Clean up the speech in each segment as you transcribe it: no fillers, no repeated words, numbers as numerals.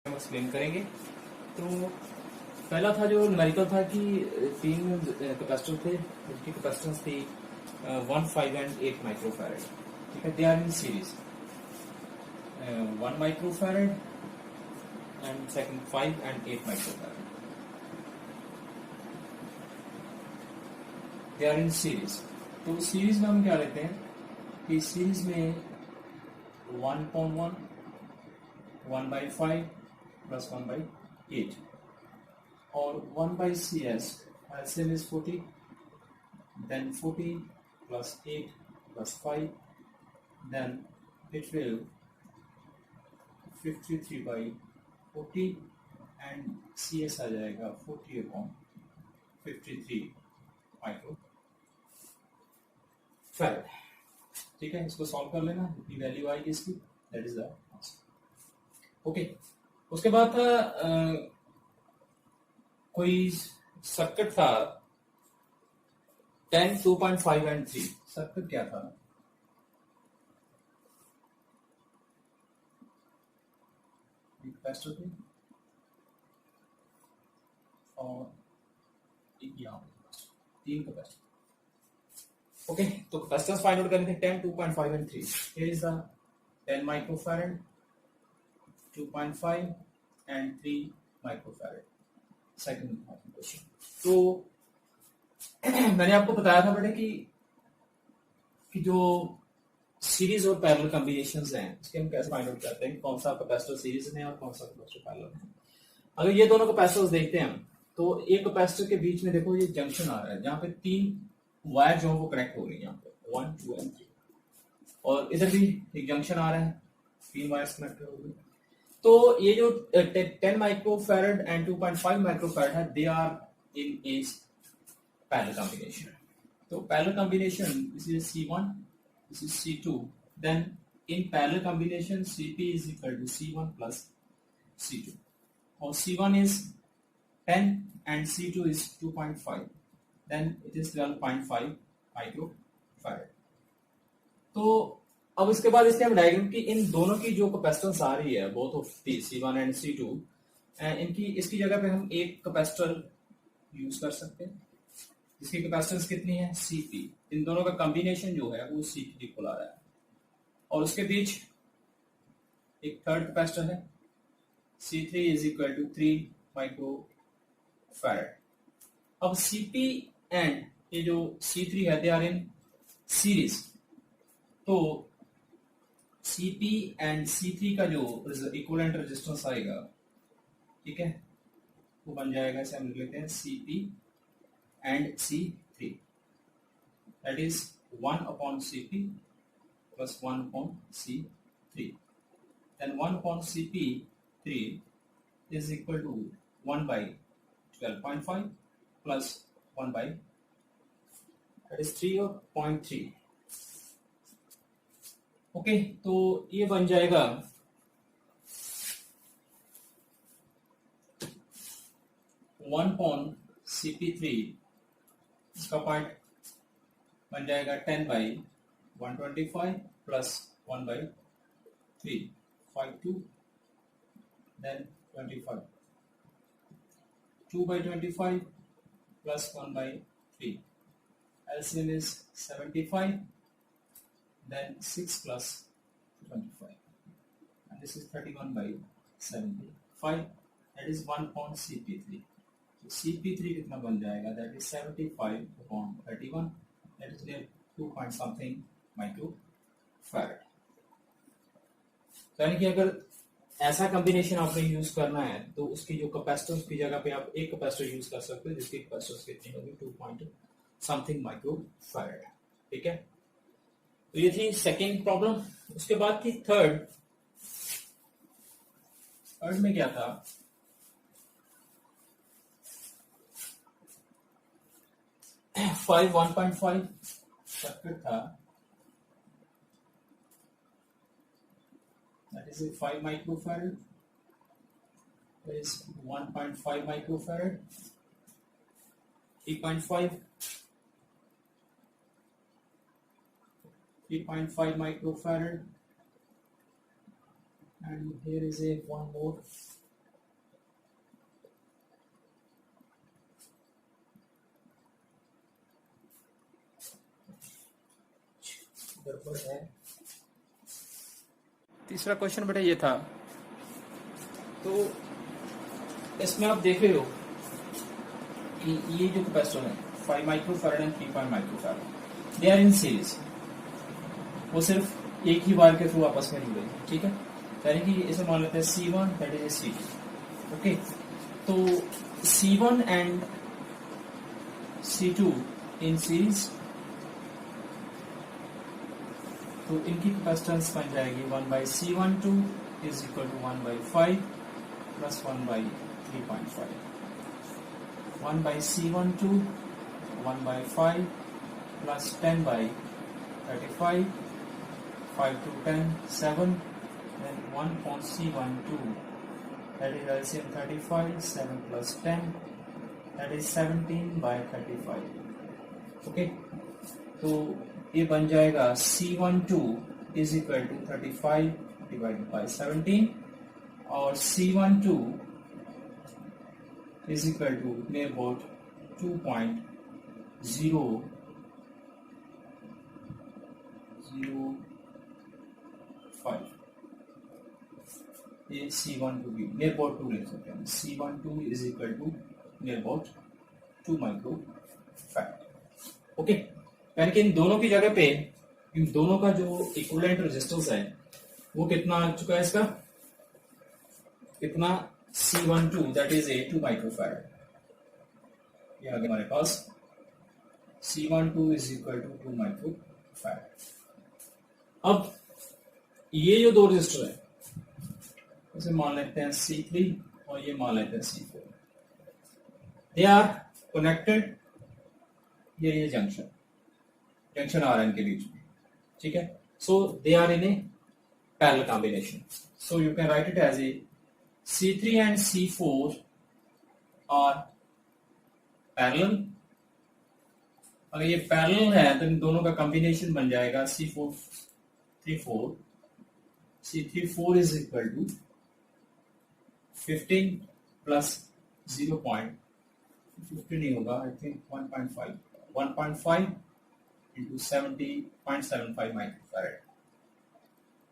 हम एक्सप्लेन करेंगे। तो पहला था जो न्यूमेरिकल था कि तीन कैपेसिटर थे जिनकी कैपेसिटेंस थी 1, 5 एंड 8 माइक्रोफैरड। ठीक है, they are in series 1 microfarad and second 5 and 8 microfarad, they are in series. तो सीरीज में हम क्या लेते हैं कि सीरीज में 1/1, 1/5 प्लस 1/8 और 1/CS LCM is 40, then 40 plus 8 plus 5, then it will 53/40 and CS आ जाएगा 40/53 माइक्रो फैरड। ठीक है, इसको सॉल्व कर लेना, जितनी वैल्यू आएगी इसकी that is the answer. Okay, उसके बाद था कोई सर्किट था 10, 2.5 एंड 3। सर्किट क्या था? एक कैपेसिटर थे और एक यहाँ तीन कैपेसिटर। ओके, तो कैपेसिटर्स फाइंड आउट करने थे 10, 2.5 and 3। Here is the 10 microfarad, 2.5 and 3 microfarad. Second question. तो मैंने आपको बताया था बेटे कि जो सीरीज और पैरेलल कॉम्बिनेशंस हैं इसके हम कैसे फाइंड आउट करते हैं कौन सा कैपेसिटर सीरीज में और कौन सा कैपेसिटर पैरेलल है। अगर ये दोनों कैपेसिटर्स देखते हैं हम, तो एक कैपेसिटर के बीच में देखो ये जंक्शन आ रहा है जहां पे तीन वायर जो है वो कनेक्ट हो रही है, यहाँ पे 1, 2 एंड 3, और इधर भी एक जंक्शन आ रहा है, तीन वायर्स कनेक्ट हो रही है। तो ये जो 10 माइक्रोफैरड एंड 2.5 माइक्रोफैरड है, they are in a parallel combination. तो parallel combination, this is C1, this is C2, then in parallel combination Cp is equal to C1 plus C2, or C1 is 10 and C2 is 2.5, then it is 12.5 microfarad। तो अब इसके बाद इसके हम diagram की इन दोनों की जो कैपेसिटेंस आ रही है both of C1 and C2, इनकी इसकी जगह पे हम एक कैपेसिटर यूज कर सकते हैं जिसकी कैपेसिटेंस कितनी है Cp। इन दोनों का कॉम्बिनेशन जो है वो C3 को ला रहा है और उसके बीच एक थर्ड कैपेसिटर है C3 is equal to 3 microfarad. अब Cp एंड ये जो C3 है दे आर इन सीरीज। तो Cp एंड C3 का जो इक्विवेलेंट रेजिस्टेंस आएगा, ठीक है, वो बन जाएगा, इसे हम लिख लेते हैं Cp and C3, that is 1/Cp plus 1/C3, then 1/Cp3 is equal to 1/12.5 plus 1 by, that is 3/3। Okay, तो ये बन जाएगा 1/Cp3, इसका पार्ट बन जाएगा 10/125 plus 1/3, 52, then 25, 2/25 plus 1/3, LCM is 75, then 6 plus 25, and this is 31/75, that is 1/Cp3। Cp3 कितना बन जाएगा, that is 75/31, that is near 2 point something microfarad. यानी कि अगर ऐसा कॉम्बिनेशन आपने यूज करना है तो उसकी जो कैपेसिटेंस की जगह पे आप एक कैपेसिटर यूज कर सकते हो जिसकी कैपेसिटेंस कितनी होगी 2 point something माइक्रोफैरड। ठीक है, तो ये थी सेकेंड प्रॉब्लम। उसके बाद थी थर्ड में क्या था, 1.5 सर्किट था, that is a 5 microfarad, there is 1.5 microfarad, 3.5, 3.5 microfarad, and here is a one more गड़बड़ है। तीसरा क्वेश्चन बेटा ये था, तो इसमें आप देख रहे हो कि ये जो कैपेसिटर है 5 microfarad and 3.5 microfarad, they are in series. वो सिर्फ एक ही वायर के थ्रू आपस में जुड़े हैं, ठीक है। यानी कि इसे मान लेते हैं C1 that is C2। Okay, तो C1 and C2 in series, तो इनकी कैपेसिटेंस बन जाएगी 1/C12 is equal to 1/5 plus 1/3.5। 1/C12 1/5 plus 10/35, 5 to 10 7, then 1.C12 that is LCM 35, 7 plus 10 that is 17/35। Okay, तो ये बन जाएगा C12 is equal to 35 divided by 17 और C12 is equal to near about 2.005। ये C12 भी near about 2 लिख सकते हैं। C12 is equal to near about 2 microfarad. Okay, यानी कि इन दोनों की जगह पे इन दोनों का जो इक्विवेलेंट रेजिस्टेंस है वो कितना आ चुका है, इसका कितना C12 दैट इज 2 माइक्रोफैरड। ये आगे हमारे पास C12 is equal to 2 microfarad. अब ये जो दो रेजिस्टर है इसे मान लेते हैं C3 और ये मान लेते हैं C4। दे आर कनेक्टेड, ये जंक्शन आ रहा है इनके बीच में, ठीक है। So they are in a parallel combination, so you can write it as a C3 and C4 are parallel. अगर ये पैरेलल है तो इन दोनों का कॉम्बिनेशन बन जाएगा C34 is equal to 15 plus 0.15 नहीं होगा, आई थिंक 1.5 इंटू 70.75 माइक्रोफैरड।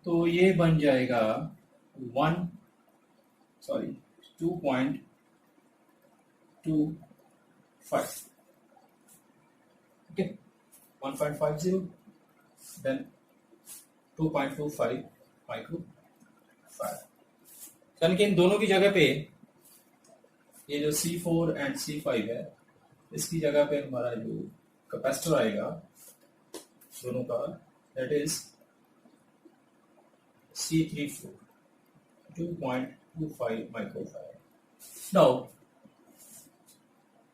तो ये बन जाएगा 2.25। Okay, 1.50 then 2.25 microfarad. यानी कि इन दोनों की जगह पे ये जो C4 एंड C5 है इसकी जगह पे हमारा जो कैपेसिटर आएगा दोनों का that is C34 2.25 microfarad. Now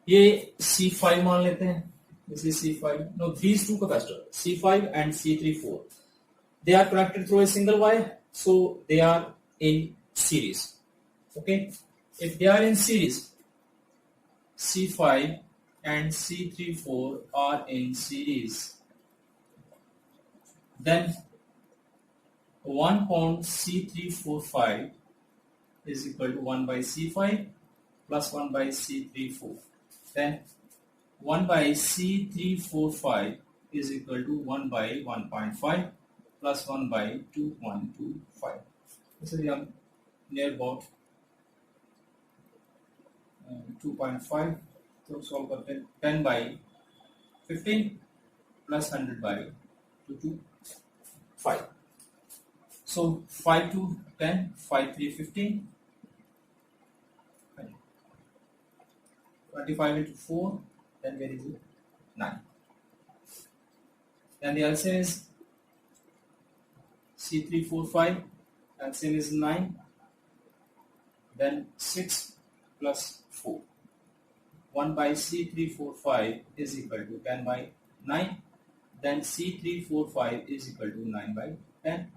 ये C5 मान लेते हैं, this is C5. Now these two capacitors C5 and C34 they are connected through a single wire, so they are in series. Okay, if they are in series, C5 and C34 are in series, then 1.C345 is equal to 1/C5 plus 1/C34. Then 1/C345 is equal to 1/1.5 plus 1/2.25. इसलिए हम near about 2.5 तो solve करते हैं 10/15 plus 100/225. So 5 to 10, 5 3 15, 25 into 4, then where is it? 9. Then the LCM is C345, LCM is 9, then 6 plus 4. 1/C345 is equal to 10/9, then C345 is equal to 9/10,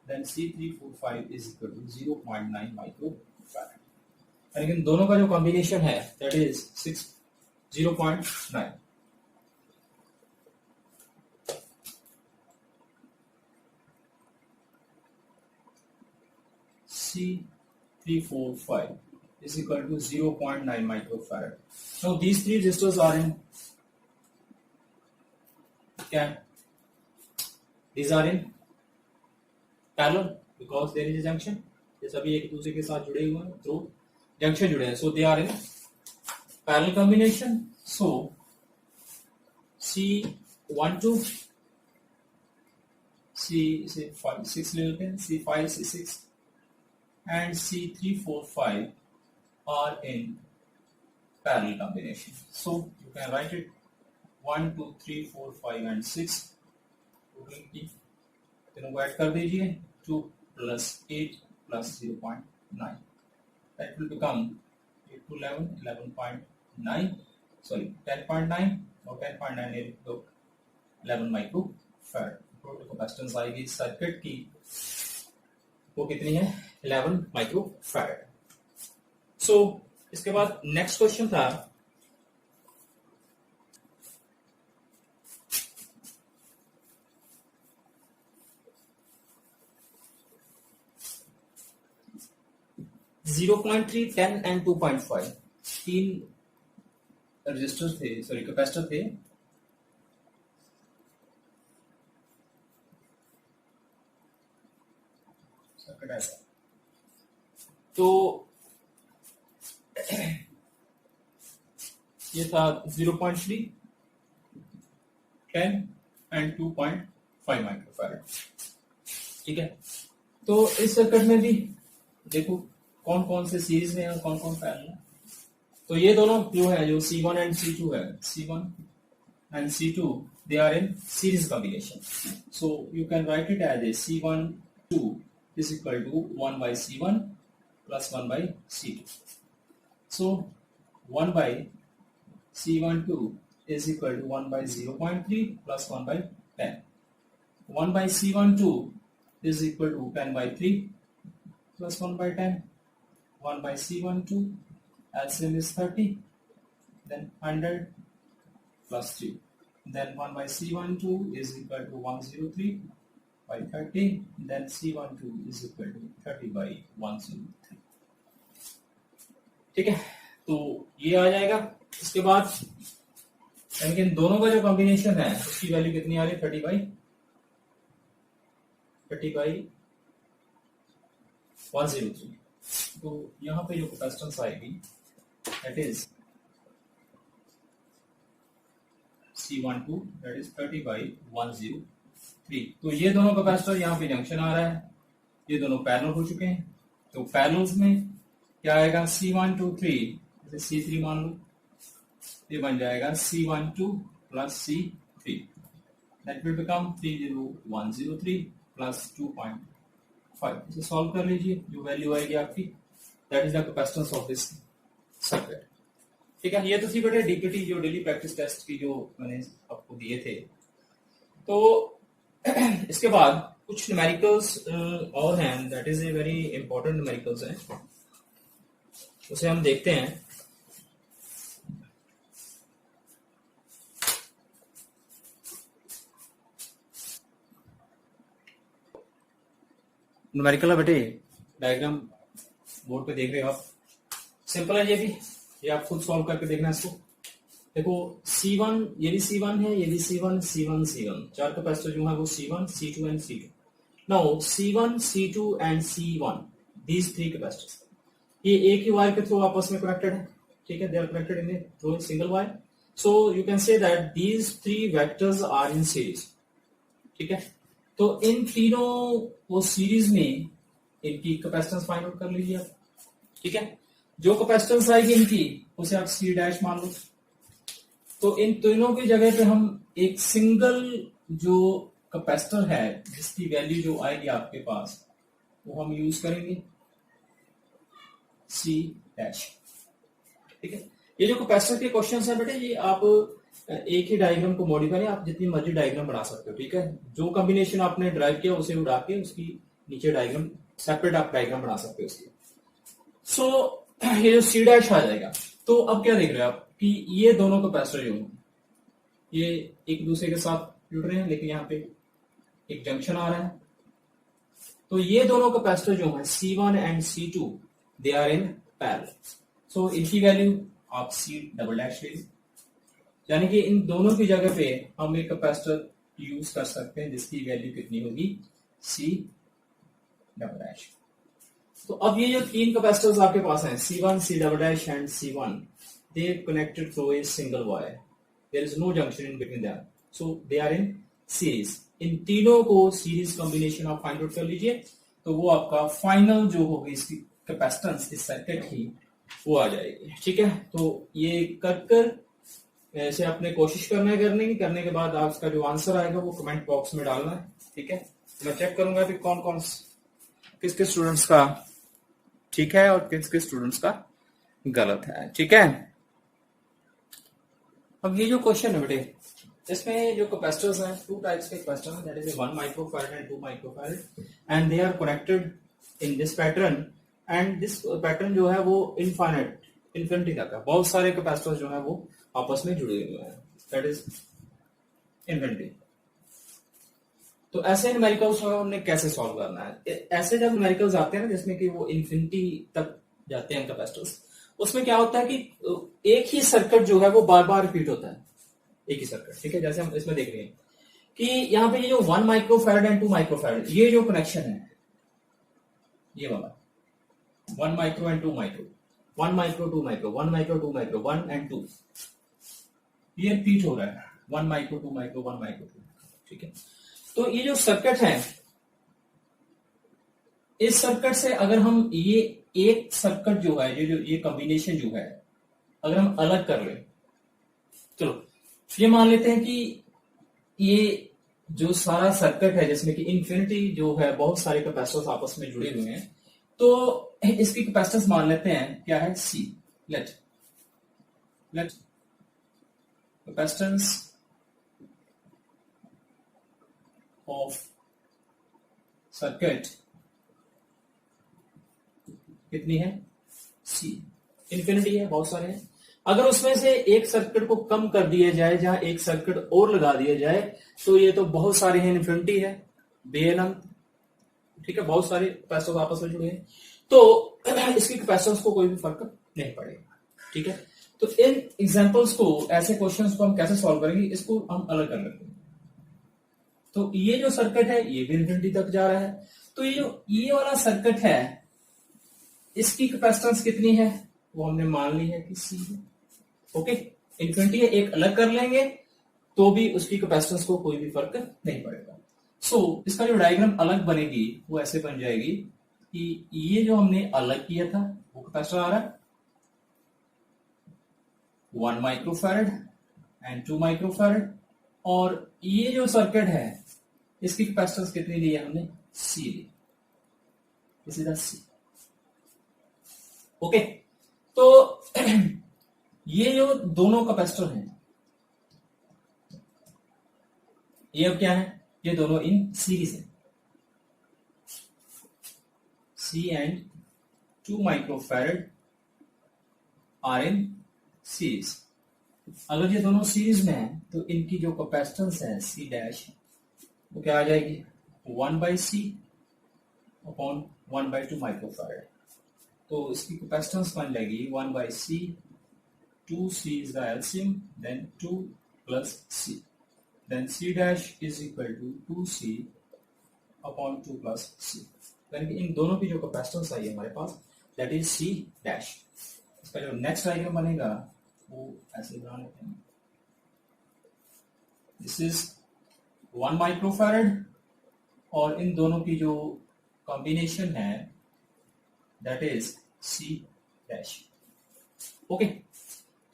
then C345 is equal to 0.9 microfarad. लेकिन दोनों का जो combination है that is 0.9। C345 is equal to 0.9 microfarad. Now these three resistors are in these are in parallel because there is a junction, ये सभी एक दूसरे के साथ जुड़े हुए हैं, through junction जुड़े हैं, so they are in parallel combination. So C12 C5 6 ले लेते हैं, C5 C6 and C345 are in parallel combination. So you can write it 1 2 3 4 5 and 6 तीनों को ऐड कर दीजिए, 2 plus 8 plus 0.9, that will become 8 to 11 11.9, sorry 10.9 और 10.9 तो 11 microfarad total capacitance आएगी सर्किट की, वो कितनी है 11 माइक्रोफैराड. सो इसके बाद नेक्स्ट क्वेश्चन था जीरो 0.3 10 एंड 2.5 तीन रजिस्टर थे, सॉरी कैपेसिटर थे. सर्किट ऐसा, तो ये था 0.3 10 एंड 2.5 माइक्रोफैराड. ठीक है, तो इस सर्किट में भी देखो कौन कौन से सीरीज में है और कौन कौन पैरेलल है. तो ये दोनों जो है, जो C1 एंड C2 है, C1 and C2 they are in series combination. So you can write it as a C12 is equal to 1 by C1 plus 1 by C2. So 1 by C12 is equal to 1 by 0.3 plus 1 by 10. 1 by C12 is equal to 10 by 3 plus 1 by 10. 1 by C12 LCM is 30, then 100 plus 3. Then 1 by C12 is equal to 103 by 30. Then C12 is equal to 30 by 103. ठीक है, तो ये आ जाएगा. इसके बाद यानी कि इन दोनों का जो कॉम्बिनेशन है उसकी वैल्यू कितनी आ रही है 30 by 103. तो यहाँ पे जो कैपेसिटेंस आएगी that is C12 that is 30 by 103. तो ये दोनों कैपेसिटर यहाँ पे जंक्शन आ रहा है, ये दोनों पैरेलल हो चुके हैं. तो पैरेलल्स में क्या आएगा C123 जैसे C3 मान लो, ये बन जाएगा C12 plus C3, that will become 30103 plus 2.5. इसे सॉल्व कर लीजिए, जो वैल्यू आएगी आपकी that is the capacitance of this circuit. ठीक है, ये तो थी बेटे डीपीटी जो डेली प्रैक्टिस टेस्ट की जो मैंने आपको दिए थे. तो इसके बाद कुछ न्यूमेरिकल्स और हैं, that is a very important numericals हैं, उसे हम देखते हैं. न्यूमेरिकल है बेटे, डायग्राम बोर्ड पे देख रहे हो आप, सिंपल है ये भी, ये आप खुद सॉल्व करके देखना इसको. देखो C1, ये भी C1 है, ये भी C1 C1 C1, चार कैपेसिटर जो है वो C1 C2 and C2. Now C1 C2 and C1 these three capacitors ये एक ही वायर के थ्रू आपस में कनेक्टेड है. ठीक है, they are connected in through single wire. So you can say that these three vectors are in series. ठीक है, तो इन तीनों वो सीरीज में इनकी कैपेसिटेंस फाइंड आउट कर लीजिए आप. ठीक है, जो कैपेसिटेंस आएगी इनकी उसे आप C डैश मान लो. तो इन तीनों की जगह पे हम एक सिंगल जो कैपेसिटर है जिसकी वैल्यू जो आएगी आपके पास वो हम यूज करेंगे C डैश. ठीक है, ये जो कैपेसिटर के क्वेश्चंस है बेटे, ये आप एक ही डायग्राम को मॉडिफाई आप जितनी मर्जी डायग्राम बना सकते हो. ठीक है, जो कॉम्बिनेशन आपने ड्राइव किया उसे उड़ा के उसकी नीचे डायग्राम सेपरेट आप डायग्राम बना सकते हो उसकी. सो ये जो C डैश आ जाएगा. तो अब क्या देख रहे हैं आप कि ये दोनों कैपेसिटर जो ये एक दूसरे के साथ जुड़ रहे हैं, लेकिन यहाँ पे एक जंक्शन आ रहा है. तो ये दोनों कैपेसिटर जो है C1 and C2 they are in parallel. So इनकी वैल्यू आप C डबल डैश ले, यानी कि इन दोनों की जगह पे हम एक कैपेसिटर यूज कर सकते हैं जिसकी वैल्यू कितनी होगी सी डबल डैश। तो अब ये जो तीन कैपेसिटर्स आपके पास हैं C1, C double dash and C1, they connected through a single wire. There is no junction in between them, so they are in series. इन तीनों को सीरीज कॉम्बिनेशन आप फाइंड आउट कर लीजिए, तो वो आपका फाइनल जो होगी इसकी कैपेसिटेंस इस सर्किट की वो आ जाएगी। ठीक है, तो ये कर ऐसे आपने कोशिश करना है करने के बाद आपका जो आंसर आएगा वो कमेंट बॉक्स में डालना है। ठीक है, मैं चेक करूंगा कि कौन कौन किस किस स्टूडेंट्स का ठीक है और किस किस स्टूडेंट्स का गलत है। ठीक है, अब ये जो क्वेश्चन है बेटे, इसमें जो कैपेसिटर्स हैं टू टाइप्स के कैपेसिटर हैं, that is 1 microfarad and 2 microfarad, and they are connected in this pattern, and this pattern जो है वो इन्फिनिटी तक है। बहुत सारे कैपेसिटर्स जो है वो आपस में जुड़े हुए हैं, दैट इज इन्फिनिटी। तो ऐसे न्यूमेरिकल्स हमने कैसे सॉल्व करना है? ऐसे जब न्यूमेरिकल्स आते हैं ना जिसमें कि वो इन्फिनिटी तक जाते हैं कैपेसिटर्स, उसमें क्या होता है कि एक ही सर्किट जो है वो बार बार रिपीट होता है, एक ही सर्किट। ठीक है, जैसे हम इसमें देख रहे हैं कि यहाँ पे ये जो 1 माइक्रोफैरड एंड 2 माइक्रोफैरड, ये जो कनेक्शन है ये वाला 1 micro and 2 micro, 1 micro 2 micro, 1 micro 2 micro, 1 and 2, ये रिपीट हो रहा है 1 माइक्रो 2 माइक्रो, 1 माइक्रो 2 माइक्रो। ठीक है, तो ये जो सर्किट है, इस सर्किट से अगर हम ये एक सर्किट जो है ये कॉम्बिनेशन जो है अगर हम अलग कर ले, चलो ये मान लेते हैं कि ये जो सारा सर्किट है जिसमें कि इन्फिनिटी जो है बहुत सारे कैपेसिटर्स आपस में जुड़े हुए हैं, तो इसकी कैपेसिटेंस मान लेते हैं क्या है C। Let capacitance of circuit कितनी है C, इन्फिनिटी है, बहुत सारे हैं। अगर उसमें से एक सर्किट को कम कर दिया जाए, जहां एक सर्किट और लगा दिया जाए, तो ये तो बहुत सारे हैं, इन्फिनिटी है, बेअनंत। ठीक है, बहुत सारे कैपेसिटर्स आपस में जुड़े हैं, तो इसकी कैपेसिटेंस को कोई भी फर्क नहीं पड़ेगा। ठीक है, तो इन एग्जांपल्स को, ऐसे क्वेश्चंस को हम कैसे सॉल्व करेंगे, इसको हम अलग कर लेते हैं। तो ये जो सर्किट है ये भी इन्फिनिटी तक जा रहा है, तो ये वाला सर्किट है, इसकी कैपेसिटेंस कितनी है वो हमने मान ली है कि C है। ओके, इन्फिनिटी है, एक अलग कर लेंगे तो भी उसकी कैपेसिटेंस को कोई भी फर्क नहीं पड़ेगा। सो इसका जो डायग्राम अलग बनेगी वो ऐसे बन जाएगी कि ये जो हमने अलग किया था वो कैपेसिटर आ रहा है 1 माइक्रोफैरड एंड 2 माइक्रोफैरड, और ये जो सर्किट है इसकी कैपेसिटेंस कितनी ली है हमने C ली, this is the C। Okay, तो ये जो दोनों कैपेसिटर हैं ये अब क्या है, ये दोनों इन सीरीज है, C and 2 microfarad are in series. अगर ये दोनों सीरीज में है तो इनकी जो कैपेसिटेंस है C डैश वो क्या आ जाएगी 1/C अपॉन 1/2 माइक्रोफैरड। तो इसकी कैपेसिटेंस बन जाएगी 1/C, 2C is the LCM, then 2 plus C, then C dash is equal to 2C upon 2 plus C। यानी कि इन दोनों की जो कैपेसिटेंस आई है हमारे पास दैट इज C डैश। इसका जो नेक्स्ट डायग्राम बनेगा वो ऐसे बना लेते हैं, दिस इज 1 माइक्रोफैरड और इन दोनों की जो कॉम्बिनेशन है that is C dash. Okay,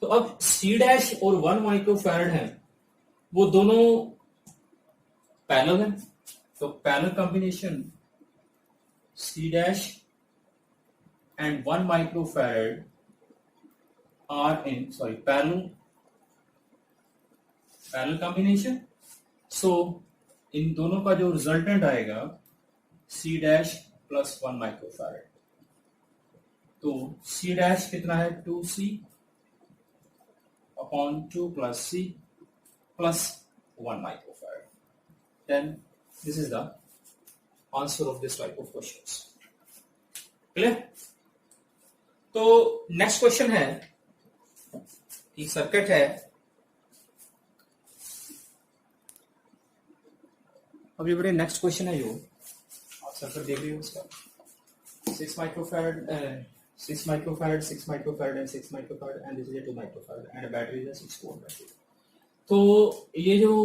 तो अब C डैश और 1 माइक्रोफैरड है वो दोनों पैरेलल हैं, तो parallel combination C dash and 1 microfarad are in parallel combination. So इन दोनों का जो रिजल्टेंट आएगा C डैश प्लस 1 माइक्रोफैरड, तो C डैश कितना है 2C upon 2 plus C plus 1 microfarad. Then this is the answer of this type of questions. Clear? तो next question है कि सर्किट है अब ये बड़े नेक्स्ट क्वेश्चन है जो आप सर्किट देख रहे हो उसका 6 microfarad, 6 microfarad, 6 microfarad and 6 microfarad and this is a 2 microfarad and a battery is a 6 volt battery. तो ये जो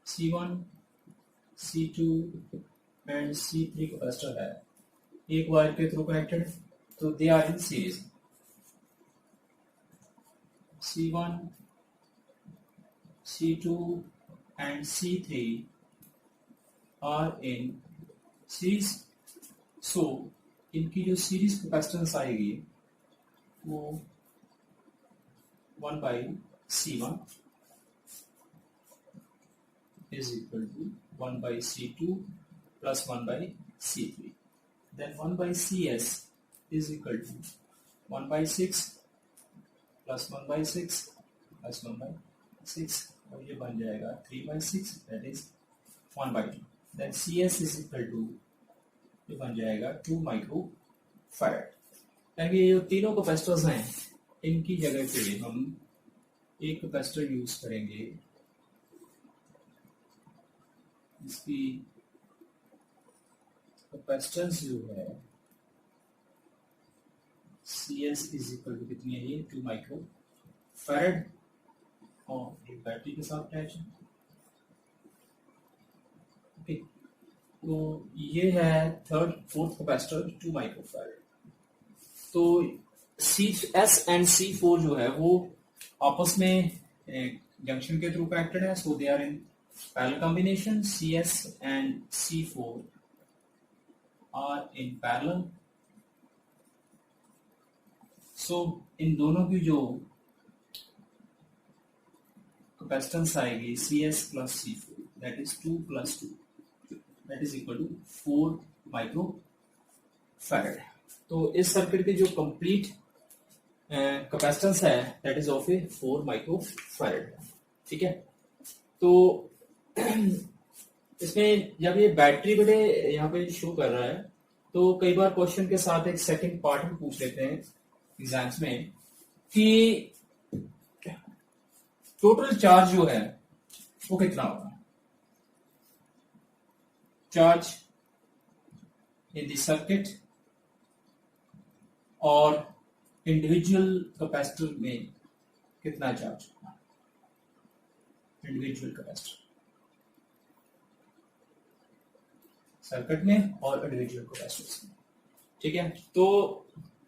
C1, C2 and C3 capacitor है एक वायर के थ्रू कनेक्टेड, तो they are in series. C1, C2 and C3 are in series. So इनकी जो series capacitance आएगी वो 1 by C1 is equal to 1 by C2 plus 1 by C3. Then 1 by CS is equal to 1 by 6 plus 1 by 6 plus 1 by 6 और ये बन जाएगा 3 by 6 that is 1 by 2. Then CS is equal to ये बन जाएगा 2 micro farad. यानी ये जो तीनों कैपेसिटर्स हैं इनकी जगह पे हम एक कैपेसिटर यूज करेंगे. इसकी कैपेसिटेंस जो है CS इज इक्वल टू कितनी है ये 2 माइक्रो फैराड और एक बैटरी के साथ अटैच है. ओके, तो ये है third fourth capacitor 2 micro farad. तो CS एंड C4 जो है वो आपस में जंक्शन के थ्रू कनेक्टेड है. So they are in parallel combination. CS and C4 are in parallel. So इन दोनों की जो कैपेसिटेंस आएगी CS plus C4 that is 2 plus 2 that is equal to 4 micro farad. तो इस सर्किट की जो कंप्लीट कैपेसिटेंस है that is of a 4 micro farad. ठीक है, तो इसमें जब ये बैटरी बड़े यहाँ पे शो कर रहा है तो कई बार क्वेश्चन के साथ एक सेकंड पार्ट में पूछ लेते हैं एग्जाम्स में कि टोटल चार्ज जो है वो कितना होगा. चार्ज इन द सर्किट और इंडिविजुअल कैपेसिटर में कितना चार्ज होगा. इंडिविजुअल कैपेसिटर सर्किट में और इंडिविजुअल कैपेसिटर में. ठीक है, तो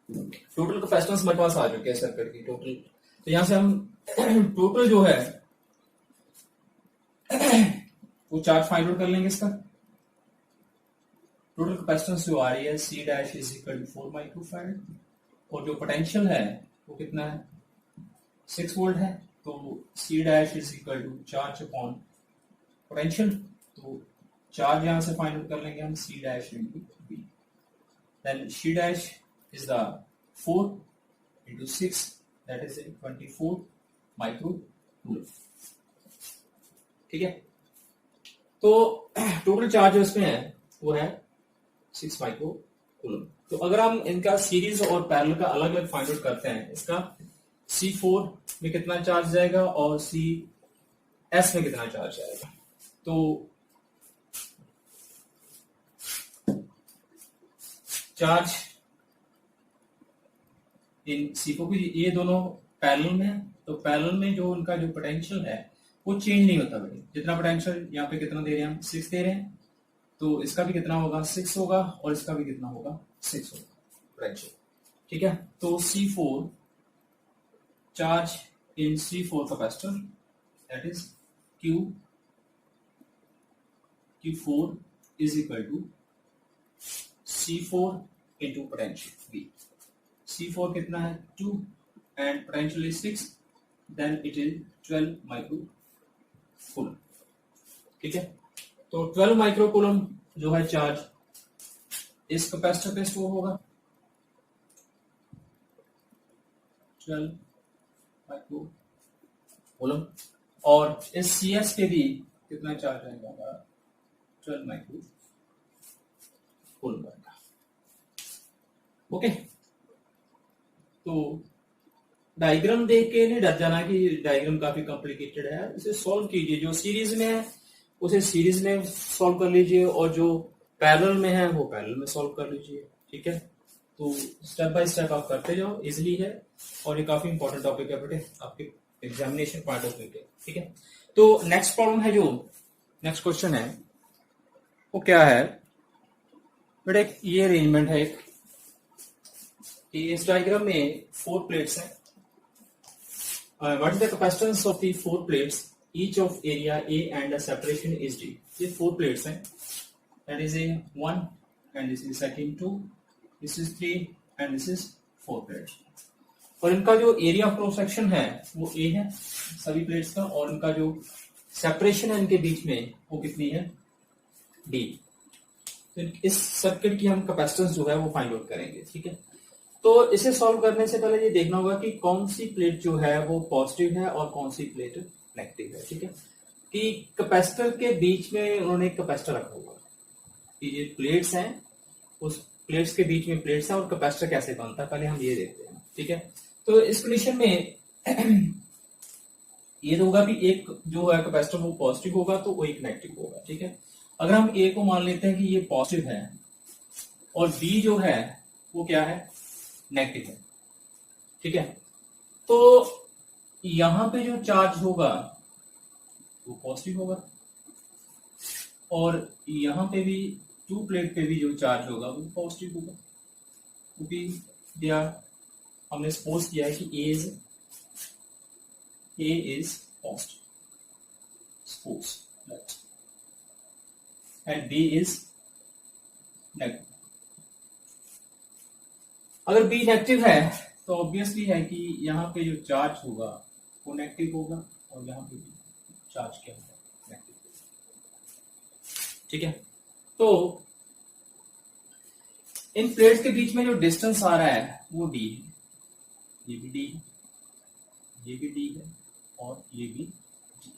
टोटल कैपेसिटेंस हमारे पास आ चुके हैं सर्किट की टोटल. तो यहां से हम टोटल जो है वो चार्ज फाइंड आउट कर लेंगे. इसका टोटल कैपेसिटेंस जो आ रही है C dash is equal to 4 micro farad और जो पोटेंशियल है वो कितना है 6 वोल्ट है. तो C dash is equal to charge upon potential. तो चार्ज यहां से फाइंड आउट कर लेंगे हम C dash into B. Then C dash is the 4 into 6 that is 24 microcoulomb. ठीक है, तो टोटल चार्ज जो इसमें है वो है 6 माइक्रो कूलम. तो अगर हम इनका सीरीज और पैरेलल का अलग अलग फाइंड आउट करते हैं, इसका C4 में कितना चार्ज जाएगा और CS में कितना चार्ज जाएगा. तो चार्ज इन C4 की ये दोनों पैरेलल में है. तो पैरेलल में जो उनका जो पोटेंशियल है वो चेंज नहीं होता. जितना पोटेंशियल यहाँ पे कितना दे रहे हैं हम 6 दे रहे हैं, तो इसका भी कितना होगा 6 होगा और इसका भी कितना होगा 6 होगा पोटेंशियल. ठीक है, तो C4 charge in C4 capacitor that is Q4 is equal to C4 into potential V. C4 कितना है 2 and potential is 6 then it is 12 microcoulomb. ठीक है, तो 12 माइक्रो कूलम जो है चार्ज इस कैपेसिटर पे स्टोर होगा. 12 माइक्रो कूलम और इस CS पे भी कितना चार्ज आएगा 12 माइक्रो कूलम आएगा. ओके, तो डायग्राम देख के नहीं डर जाना कि डायग्राम काफी कॉम्प्लिकेटेड है. इसे सॉल्व कीजिए. जो सीरीज में है उसे सीरीज में सॉल्व कर लीजिए और जो पैरेलल में है वो पैरेलल में सॉल्व कर लीजिए। ठीक है, तो स्टेप बाय स्टेप आप करते जाओ, इजिली है और ये काफी इंपॉर्टेंट टॉपिक है बेटे आपके एग्जामिनेशन पॉइंट ऑफ व्यू के। ठीक है, तो नेक्स्ट प्रॉब्लम है, जो नेक्स्ट क्वेश्चन है वो क्या है बेटे, ये अरेंजमेंट है एक, इस डायग्राम में 4 प्लेट्स हैं। What is the capacitance of the 4 plates, each of area A and the separation is D. ये 4 प्लेट्स हैं, that is a 1 and this is second 2, this is 3 and this is 4 plates. और इनका जो area of cross section है वो ए है सभी plates का, और इनका जो सेपरेशन है इनके बीच में वो कितनी है, डी। तो इस सर्किट की हम कैपेसिटेंस जो है वो फाइंड आउट करेंगे। ठीक है, तो इसे सॉल्व करने से पहले ये देखना होगा कि कौन सी प्लेट जो है वो पॉजिटिव है और कौन सी प्लेट नेगेटिव है। ठीक है, कि कैपेसिटर के बीच में उन्होंने एक कैपेसिटर रखा हुआ, कि ये प्लेट्स हैं, उस प्लेट्स के बीच में प्लेट्स हैं और कैपेसिटर कैसे बनता है पहले हम ये देखते हैं। ठीक है, तो इस कंडीशन में ये तो होगा कि एक जो है कैपेसिटर वो पॉजिटिव होगा तो वो एक नेगेटिव होगा। ठीक है, अगर हम ए को मान लेते हैं कि ये पॉजिटिव है और बी जो है वो क्या है, नेगेटिव है। ठीक है, तो यहां पे जो चार्ज होगा वो पॉजिटिव होगा और यहां पे भी 2 प्लेट पे भी जो चार्ज होगा वो पॉजिटिव होगा, क्योंकि दिया हमने सपोज किया है कि A is positive, suppose that, and B is negative. अगर बी नेगेटिव है तो ऑब्वियसली है कि यहाँ पे जो चार्ज होगा वो नेगेटिव होगा और यहाँ पे चार्ज क्या होगा, नेगेटिव। ठीक है, तो इन प्लेट्स के बीच में जो डिस्टेंस आ रहा है वो डी है, ये भी डी है, ये भी डी है और ये भी डी,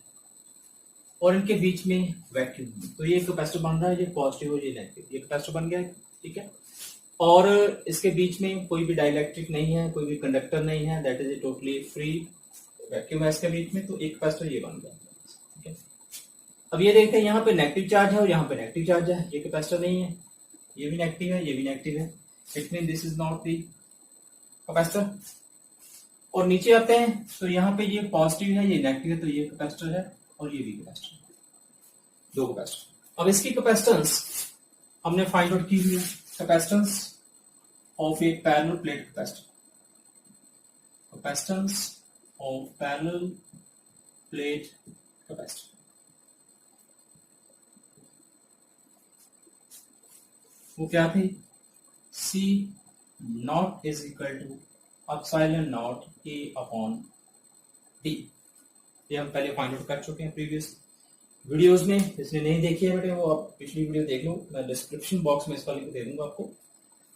और इनके बीच में वैक्यूम है। तो ये कैपेसिटर बन रहा है, ये पॉजिटिव और ये नेगेटिव, ये कैपेसिटर बन गया है। ठीक है, और इसके बीच में कोई भी डाइलेक्ट्रिक नहीं है, कोई भी कंडक्टर नहीं है, that is a totally free vacuum है इसके बीच में, तो एक कैपेसिटर ये बन गया। ठीक है, अब ये देखते हैं यहाँ पे नेगेटिव चार्ज है और यहाँ पे नेगेटिव चार्ज है, ये कैपेसिटर नहीं है, ये भी नेगेटिव है, ये भी नेगेटिव है, it mean this is not the capacitor. और नीचे आते हैं तो यहाँ पे ये पॉजिटिव है, ये नेगेटिव है, तो ये कैपेसिटर है और ये भी कैपेसिटर है, 2 कैपेसिटर। अब इसकी कैपेसिटेंस हमने फाइंड आउट की हुई है, capacitance of a parallel plate capacitor, capacitance of parallel plate capacitor। वो क्या थी, C naught is equal to epsilon naught A upon D। ये हम पहले फाइंड आउट कर चुके हैं प्रीवियस वीडियोस में, जिसने नहीं देखी है बेटे वो आप पिछली वीडियो देख लो, मैं डिस्क्रिप्शन बॉक्स में इसका लिंक दे दूंगा आपको।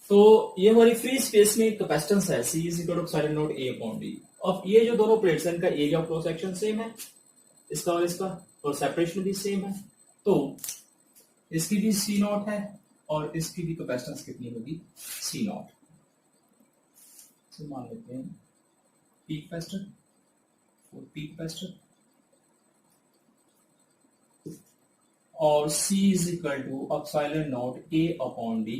तो ये हमारी फ्री स्पेस में कैपेसिटेंस है, C is equal to epsilon naught A upon D। अब ये जो दोनों प्लेट्स हैं इनका area of cross section same है, इसका और सेपरेशन भी सेम है, तो इसकी भी C नॉट है और इसकी भी कैपेसिटेंस कितनी होगी, C नॉट। मान लेते हैं पी कैपेसिटर और पी कैपेसिटर, और C is equal to epsilon naught A upon D,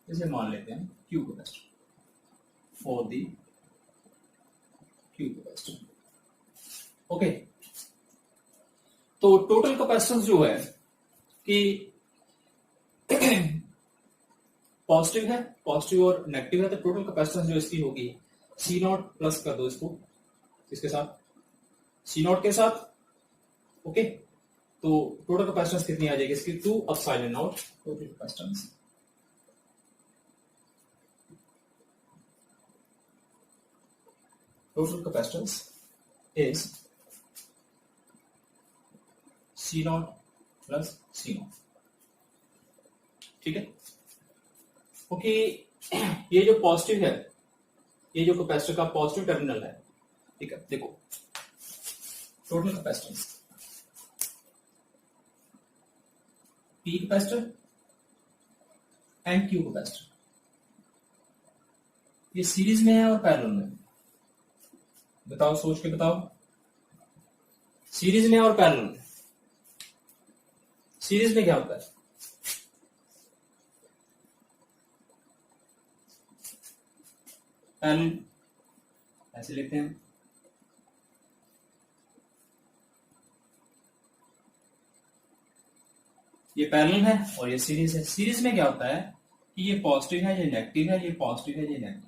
इसे मान लेते हैं Q capacitor for the Q capacitor. Okay, तो टोटल कैपेसिटेंस जो है कि पॉजिटिव है, पॉजिटिव और नेगेटिव है, तो टोटल कैपेसिटेंस जो इसकी होगी C नॉट प्लस कर दो इसको, इसके साथ C नॉट के साथ। ओके, तो टोटल कैपेसिटेंस कितनी आ जाएगी इसकी, 2 epsilon not total capacitance. Total capacitance is C naught plus C naught। ठीक है, ओके, ये जो पॉजिटिव है, ये जो कैपेसिटर का पॉजिटिव टर्मिनल है, ठीक है, देखो total capacitance P capacitor and Q capacitor, ये सीरीज में है और पैरेलल में, बताओ सोच के बताओ, सीरीज में और पैरेलल में, सीरीज में क्या होता है, पैरेलल, ऐसे लेते हैं, ये पैरेलल है और ये सीरीज है। सीरीज में क्या होता है कि ये पॉजिटिव है, ये नेगेटिव है, ये पॉजिटिव है, ये नेगेटिव है,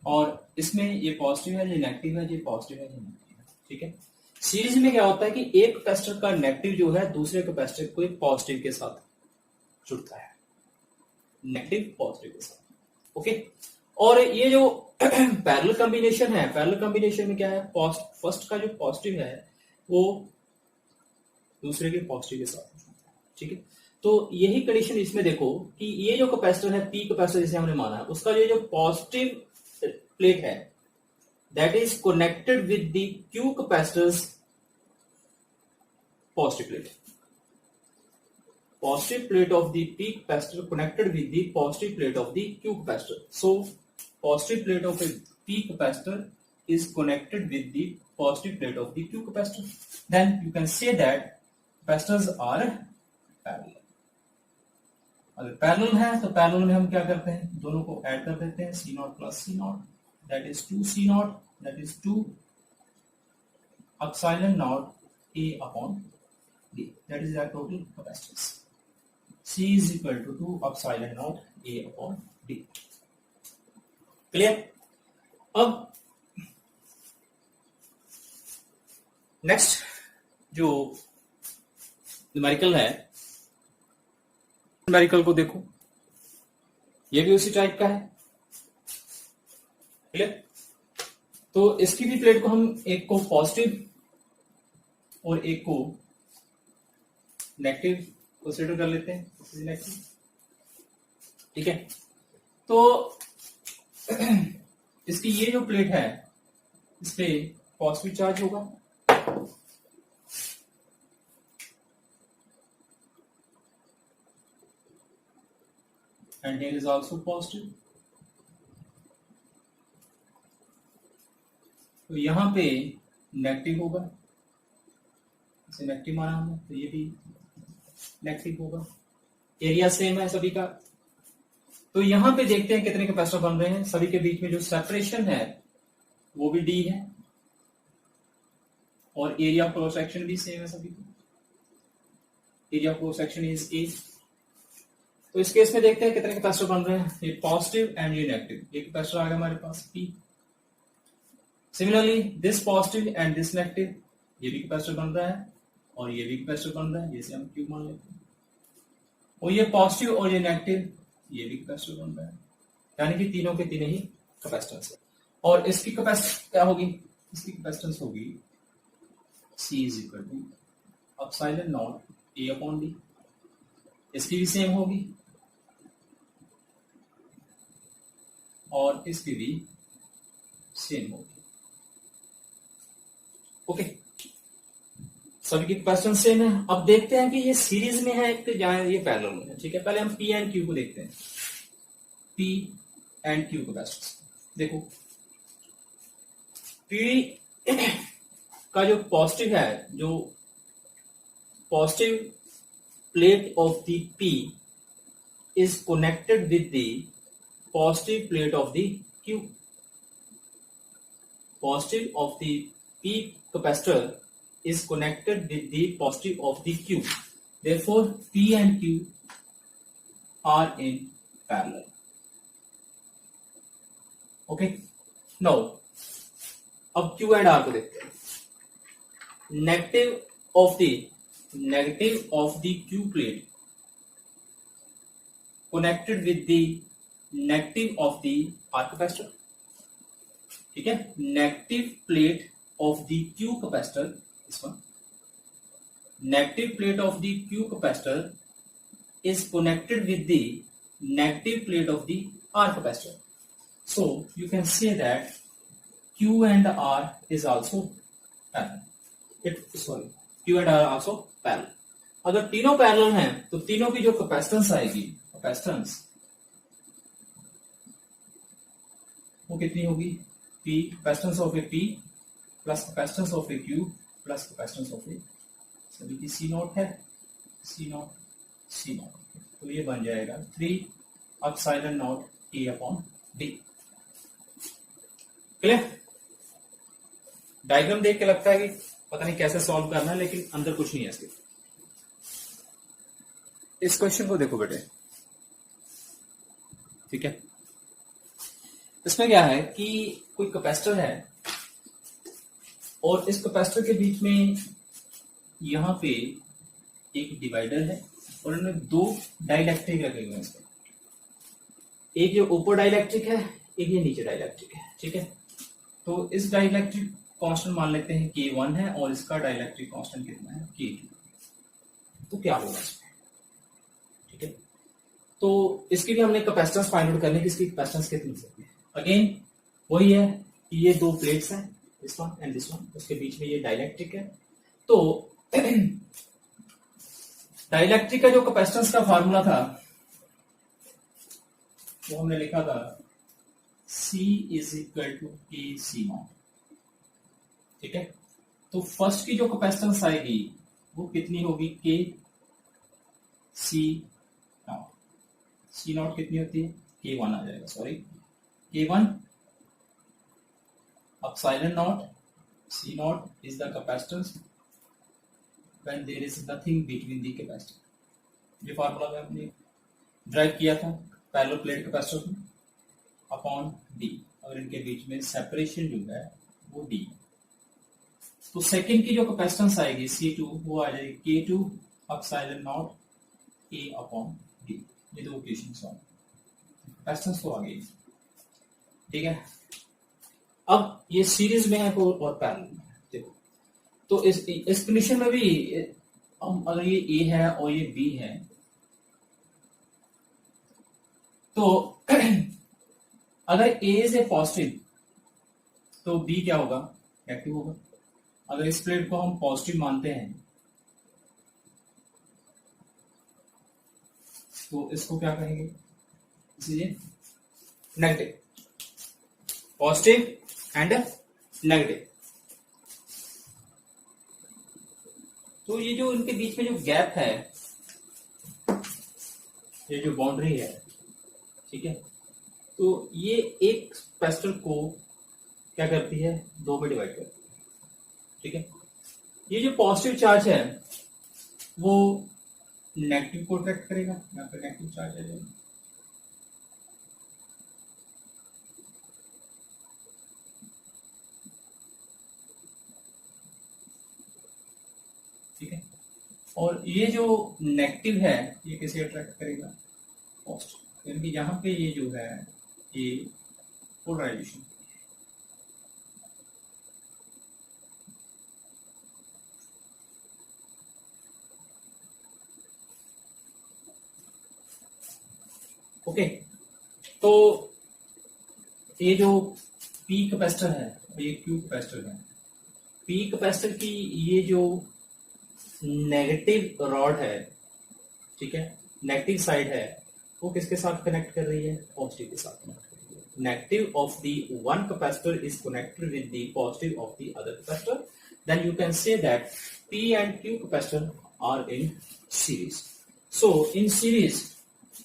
और इसमें ये पॉजिटिव है, ये नेगेटिव है, ये पॉजिटिव है, ये नेगेटिव है। ठीक है। सीरीज में क्या होता है कि एक कैपेसिटर का नेगेटिव जो है दूसरे कैपेसिटर को पॉजिटिव के साथ जुड़ता है, नेगेटिव पॉजिटिव के साथ। ओके। और ये जो पैरेलल कॉम्बिनेशन है, पैरेलल कॉम्बिनेशन में क्या है, फर्स्ट का जो पॉजिटिव है वो दूसरे के पॉजिटिव के साथ जुड़ता है। ठीक है। तो यही कंडीशन इसमें देखो कि ये जो कैपेसिटर है, पी कैपेसिटर जिसे हमने माना है, उसका ये जो पॉजिटिव प्लेट है that is connected with the Q capacitor's positive plate. Positive plate of the P capacitor connected with the positive plate of the Q capacitor. So, positive plate of a P capacitor is connected with the positive plate of the Q capacitor. Then you can say that capacitors are parallel. अगर parallel है तो parallel में हम क्या करते हैं, दोनों को ऐड कर देते हैं, C not plus C not, that is 2 C naught, that is 2 epsilon naught A upon D, that is our total capacitance. C is equal to 2 epsilon naught A upon D. Clear? अब next जो numerical है, numerical को देखो, ये भी उसी type का है। क्लियर? तो इसकी भी प्लेट को हम एक को पॉजिटिव और एक को नेगेटिव कंसीडर कर लेते हैं, नेगेटिव। ठीक है। तो इसकी ये जो प्लेट है इस पे पॉजिटिव चार्ज होगा, and here is also positive। तो यहां पे नेगेटिव होगा, इसे नेगेटिव माना हमने, तो ये भी नेगेटिव होगा। एरिया सेम है सभी का। तो यहां पे देखते हैं कितने कैपेसिटर बन रहे हैं। सभी के बीच में जो सेपरेशन है वो भी डी है और एरिया क्रॉस सेक्शन भी सेम है सभी का। Area cross section is a. तो इस केस में देखते हैं कितने कैपेसिटर बन रहे हैं, ये पॉजिटिव एंड ये नेगेटिव। ये कैपेसिटर आ गया हमारे पास P. Similarly this positive and this negative, ये भी कैपेसिटर बन रहा है और ये भी कैपेसिटर बन रहा है, जैसे हम क्यू मान लेते हैं। और ये पॉजिटिव और ये नेगेटिव, ये भी कैपेसिटर बन रहा है, यानी कि तीनों के तीनों ही कैपेसिटेंस है। और इसकी कैपेसिटी क्या होगी, इसकी कैपेसिटेंस होगी C is equal to epsilon naught A upon D। इसकी भी सेम होगी और इसकी भी सेम होगी। ओके, सभी की कैपेसिटेंस सेम है। अब देखते हैं कि ये सीरीज में है कि ये पैरेलल में है। ठीक है, पहले हम P एंड Q को देखते हैं। P एंड Q कैपेसिटेंस देखो, P का जो पॉजिटिव है, जो positive plate of the P is connected with the positive plate of the Q. Positive of the P capacitor is connected with the positive of the Q. Therefore, P and Q are in parallel. Okay. Now, अब Q and R को देखते हैं। Negative of the Q plate connected with the negative of the R capacitor। ठीक है, negative plate of the Q capacitor, this one, negative plate of the Q capacitor is connected with the negative plate of the R capacitor. So you can say that Q and R is also parallel। Q and R are also parallel. अगर तीनों parallel हैं तो तीनों की जो capacitance आएगी, capacitance वो कितनी होगी, P capacitance of a P plus capacitance of a Q plus capacitance of a, सभी की C नॉट है, सी नॉट सी नॉट, तो ये बन जाएगा 3 एप्सिलॉन नॉट ए अपॉन डी। क्लियर? डायग्राम देख के लगता है कि पता नहीं कैसे सॉल्व करना है, लेकिन अंदर कुछ नहीं है इसके। इस क्वेश्चन को देखो बेटे, ठीक है। इसमें क्या है कि कोई कैपेसिटर है और इस कैपेसिटर के बीच में यहां पे एक डिवाइडर है और इन्होंने 2 डाइलेक्ट्रिक रखे हुए हैं इसमें। एक ये ऊपर डाइलेक्ट्रिक है, एक ये नीचे डाइलेक्ट्रिक है, ठीक है। तो इस डाइलेक्ट्रिक कांस्टेंट मान लेते हैं K1 है और इसका डाइलेक्ट्रिक कांस्टेंट कितना है K2। तो क्या होगा इसमें, ठीक है। तो इसकी भी हमने कैपेसिटेंस फाइंड आउट करने की, इसकी कैपेसिटेंस कितनी हो सकती है। अगेन वही है कि ये 2 प्लेट्स हैं, this one and this one, उसके बीच में ये डाइलेक्ट्रिक है। तो डाइलेक्ट्रिक का जो कैपेसिटेंस का फार्मूला था वो हमने लिखा था C इज इक्वल टू के सी नॉट, ठीक है। तो फर्स्ट की जो कैपेसिटेंस आएगी वो कितनी होगी, के सी नॉट। सी नॉट कितनी होती है, K1 आ जाएगा, sorry K1 epsilon not C naught is the capacitance when there is nothing between the capacitor। ये फार्मूला में हमने ड्राइव किया था पैरेलल प्लेट कैपेसिटर में, अपॉन डी, और इनके बीच में सेपरेशन जो है वो डी। तो सेकंड की जो कैपेसिटेंस आएगी C2 वो आ जाएगी K2 epsilon naught A upon D. ये 2 इक्वेशन सॉल्व, कैपेसिटेंस तो आ गई, ठीक है। अब ये सीरीज में है और पैरेलल में है, देखो। तो इस कंडीशन में भी अगर ये ए है और ये बी है तो अगर ए इज ए पॉजिटिव तो बी क्या होगा, नेगेटिव होगा। अगर इस प्लेट को हम पॉजिटिव मानते हैं तो इसको क्या कहेंगे, इसलिए नेगेटिव, पॉजिटिव एंड नेगेटिव। तो ये जो इनके बीच में जो गैप है, ये जो बाउंड्री है, ठीक है, तो ये एक कैपेसिटर को क्या करती है, 2 में डिवाइड करती है, ठीक है। ये जो पॉजिटिव चार्ज है वो नेगेटिव को अट्रैक्ट करेगा, यहाँ पे नेगेटिव चार्ज आ जाएगा, ठीक है। और ये जो नेगेटिव है ये कैसे अट्रैक्ट करेगा, पॉजिटिव, यानी कि यहाँ पे ये जो है ये पोलराइजेशन, ओके। तो ये जो पी कैपेसिटर है और ये क्यू कैपेसिटर है, पी कैपेसिटर की ये जो नेगेटिव रॉड है, ठीक है, नेगेटिव साइड है, वो किसके साथ कनेक्ट कर रही है, पॉजिटिव के साथ कनेक्ट कर रही है। Negative of the one capacitor is connected with the positive of the other capacitor, then you can say that P and Q capacitor are in series. So in series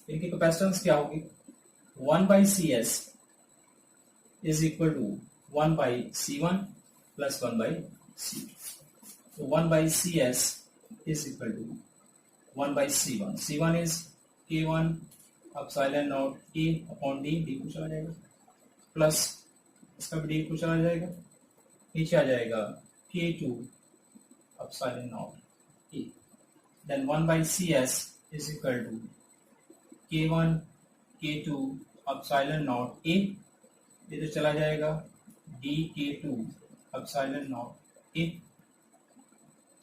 इनकी capacitance क्या होगी, 1/CS is equal to 1/C1 plus 1/C2। तो 1/CS is equal to 1/C1। C1 is K1 epsilon naught A upon D, D को चला जाएगा, plus इसका भी D को चला जाएगा, नीचे आ जाएगा K2 epsilon naught A। Then 1/CS is equal to K1 K2 epsilon naught A, इधर चला जाएगा D K2 epsilon naught A,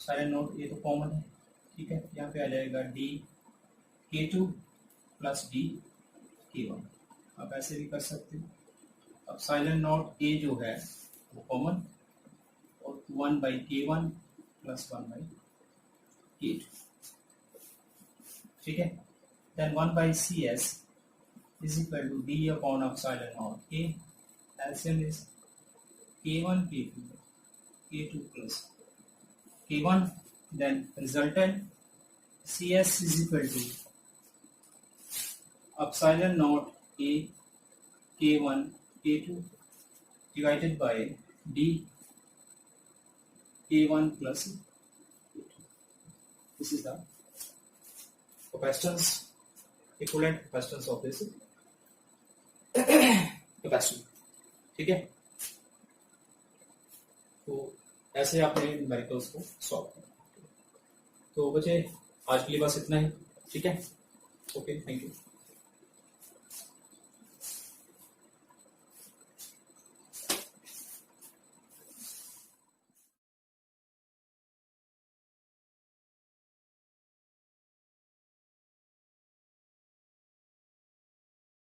साइलेंट नोट ये तो कॉमन है, ठीक है। यहाँ पे आ जाएगा D K2 plus D K1। आप ऐसे भी कर सकते हो। अब साइलेंट नोट ए जो है वो कॉमन, और 1/K1 प्लस 1/K2, ठीक है। Then 1/CS is equal to D upon epsilon naught A, LCM is K1 K2 K2 plus K1, then resultant C S is equal to epsilon naught A K1 K2 divided by D K1 plus K2. This is the capacitance, equivalent capacitance of this capacitor. ठीक है, तो ऐसे आपने numericals को solve करना। तो बच्चे आज के लिए बस इतना ही, ठीक है, ओके, थैंक यू।